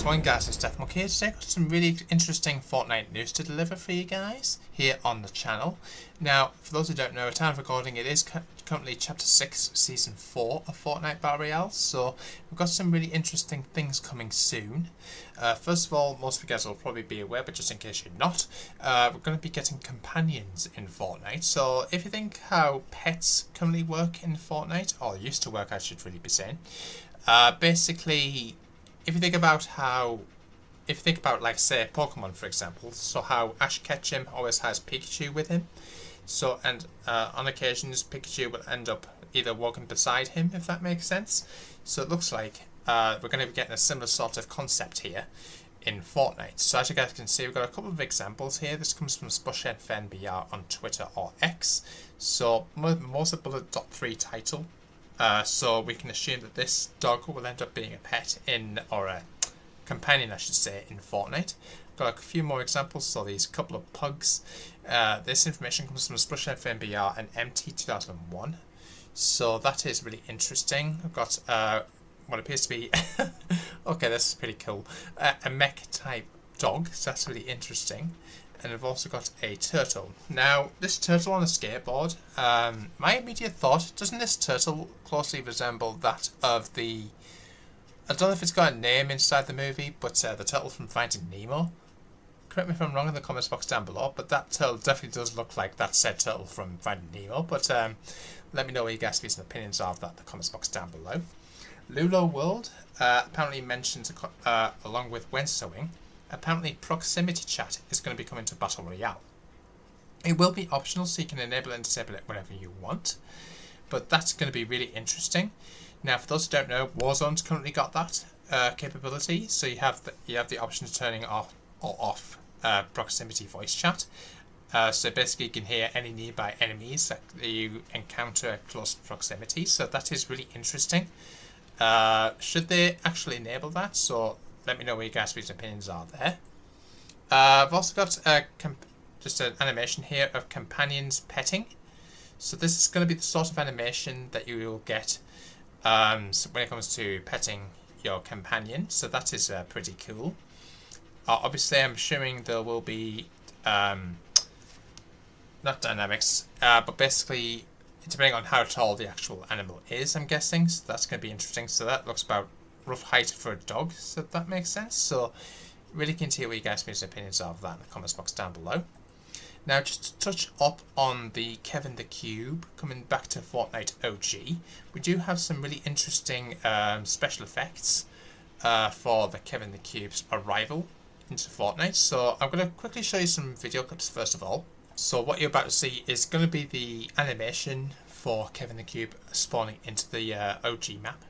going, guys? It's Death Monkey here. Today I've got some really interesting Fortnite news to deliver for you guys here on the channel. Now, for those who don't know, at time of recording, it is currently Chapter 6, Season 4 of Fortnite Battle Royale, so we've got some really interesting things coming soon. First of all, most of you guys will probably be aware, but just in case you're not, we're going to be getting companions in Fortnite. So if you think how pets currently work in Fortnite, or used to work, I should really be saying, basically, if you think about like say Pokemon for example, so how Ash Ketchum always has Pikachu with him, so and on occasions Pikachu will end up either walking beside him, if that makes sense. So it looks like we're going to be getting a similar sort of concept here in Fortnite. So as you guys can see, we've got a couple of examples here. This comes from SpushFNBR on Twitter or X. So most of Bullet.3 title. So we can assume that this dog will end up being a pet or a companion, I should say, in Fortnite. Got a few more examples. So these couple of pugs. This information comes from SpushFNBR and MT2001. So that is really interesting. I've got what appears to be okay, this is pretty cool. A mech type dog. So that's really interesting. And I've also got a turtle. Now, this turtle on a skateboard, my immediate thought, doesn't this turtle closely resemble that of the... I don't know if it's got a name inside the movie, but the turtle from Finding Nemo. Correct me if I'm wrong in the comments box down below, but that turtle definitely does look like that said turtle from Finding Nemo. But let me know what you guys' views and opinions are of that in the comments box down below. Lulo World apparently mentions, along with when sewing, apparently proximity chat is going to be coming to Battle Royale. It will be optional, so you can enable and disable it whenever you want, but that's going to be really interesting. Now, for those who don't know, Warzone's currently got that capability, so you have the option of turning off or off proximity voice chat. So basically, you can hear any nearby enemies that you encounter at close proximity. So that is really interesting. Should they actually enable that? So let me know what your guys' opinions are there. I've also got just an animation here of companions petting. So this is going to be the sort of animation that you will get so when it comes to petting your companion. So that is pretty cool. Obviously, I'm assuming there will be not dynamics, but basically depending on how tall the actual animal is, I'm guessing. So that's going to be interesting. So that looks about rough height for a dog, so that makes sense. So really keen to hear what you guys' opinions are of that in the comments box down below. Now, just to touch up on the Kevin the Cube, coming back to Fortnite OG, we do have some really interesting special effects for the Kevin the Cube's arrival into Fortnite. So I'm going to quickly show you some video clips first of all. So what you're about to see is going to be the animation for Kevin the Cube spawning into the OG map.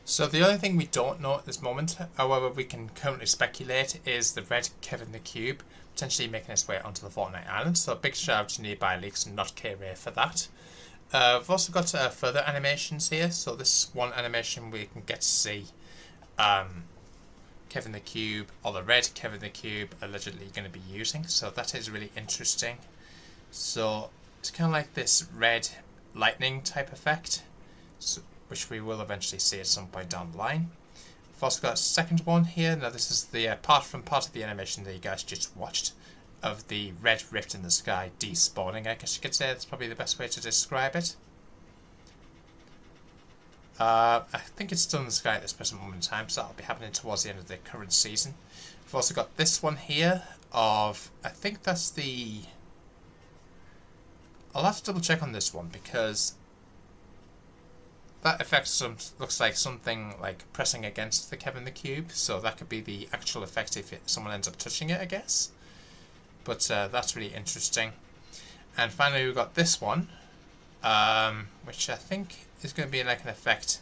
So the only thing we don't know at this moment, however we can currently speculate, is the red Kevin the Cube potentially making its way onto the Fortnite island. So a big shout out to Nearby Leaks and not K-Ray for that. We've also got further animations here. So this is one animation where you can get to see Kevin the Cube, or the red Kevin the Cube, allegedly going to be using. So that is really interesting. So it's kind of like this red lightning type effect. So, which we will eventually see at some point down the line. We've also got a second one here. Now this is the part of the animation that you guys just watched of the red rift in the sky despawning, I guess you could say. That's probably the best way to describe it. I think it's still in the sky at this present moment in time, so that'll be happening towards the end of the current season. We've also got this one here of, I think that's the... I'll have to double check on this one because that effect looks like something like pressing against the Kevin the Cube, so that could be the actual effect if someone ends up touching it, I guess. But that's really interesting. And finally we've got this one, which I think is going to be like an effect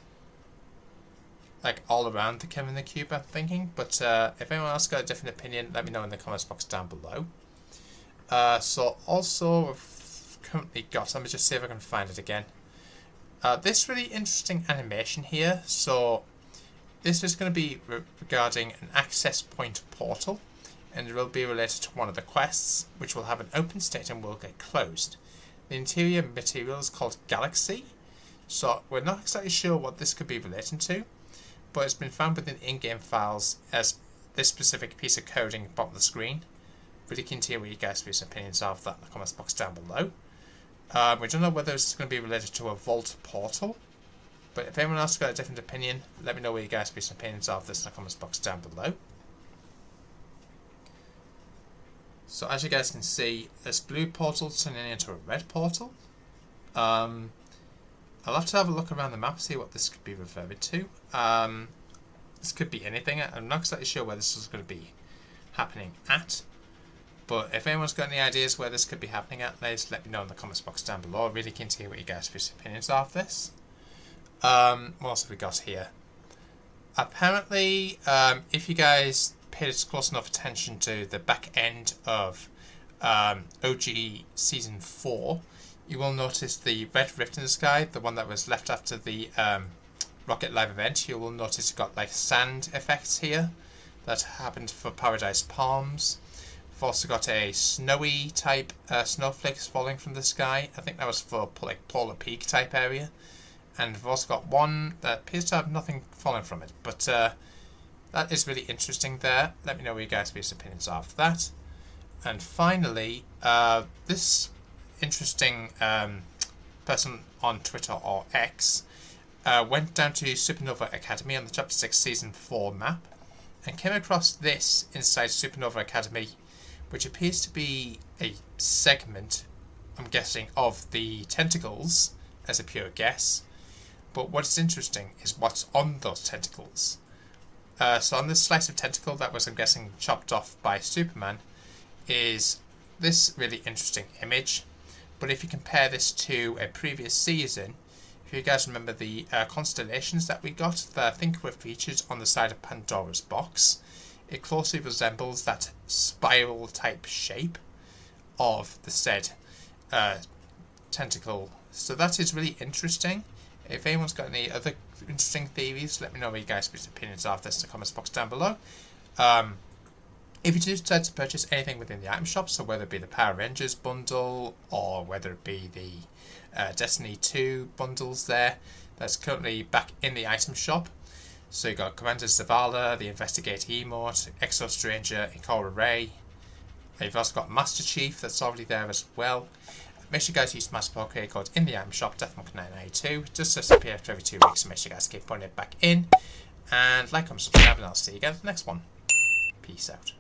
like all around the Kevin the Cube, I'm thinking. But if anyone else got a different opinion, let me know in the comments box down below. So also we've currently got, let me just see if I can find it again. This really interesting animation here. So this is going to be regarding an access point portal, and it will be related to one of the quests, which will have an open state and will get closed. The interior material is called Galaxy, so we're not exactly sure what this could be relating to, but it's been found within in-game files as this specific piece of coding at the bottom of the screen. Really keen to hear what you guys' opinions are of that in the comments box down below. We don't know whether it's going to be related to a vault portal, but if anyone else has got a different opinion, let me know what you guys' opinions are of this in the comments box down below. So as you guys can see, this blue portal turning into a red portal. I'll have to have a look around the map, see what this could be referring to. This could be anything. I'm not exactly sure where this is going to be happening at. But if anyone's got any ideas where this could be happening at, please let me know in the comments box down below. I'm really keen to hear what you guys' opinions are of this. What else have we got here? Apparently, if you guys paid close enough attention to the back end of OG Season 4, you will notice the red rift in the sky, the one that was left after the Rocket Live event. You will notice you've got like sand effects here that happened for Paradise Palms. We've also got a snowy type snowflakes falling from the sky. I think that was for like Polar Peak type area. And we've also got one that appears to have nothing falling from it. But that is really interesting there. Let me know what you guys' opinions are of that. And finally, this interesting person on Twitter or X went down to Supernova Academy on the Chapter 6 Season 4 map and came across this inside Supernova Academy, which appears to be a segment, I'm guessing, of the tentacles, as a pure guess. But what's interesting is what's on those tentacles. So on this slice of tentacle that was, I'm guessing, chopped off by Superman, is this really interesting image. But if you compare this to a previous season, if you guys remember the constellations that we got that I think were featured on the side of Pandora's box, it closely resembles that spiral type shape of the said tentacle. So that is really interesting. If anyone's got any other interesting theories, let me know what you guys' opinions are of this in the comments box down below. If you do decide to purchase anything within the item shop, so whether it be the Power Rangers bundle or whether it be the Destiny 2 bundles there, that's currently back in the item shop. So you've got Commander Zavala, the Investigator emote, Exo Stranger, Ikora Ray. You've also got Master Chief that's already there as well. Make sure you guys use my support code in the item shop, DeathMonk992, just to disappear after every 2 weeks, so make sure you guys keep putting it back in. And like, comment, subscribe, and I'll see you again in the next one. Peace out.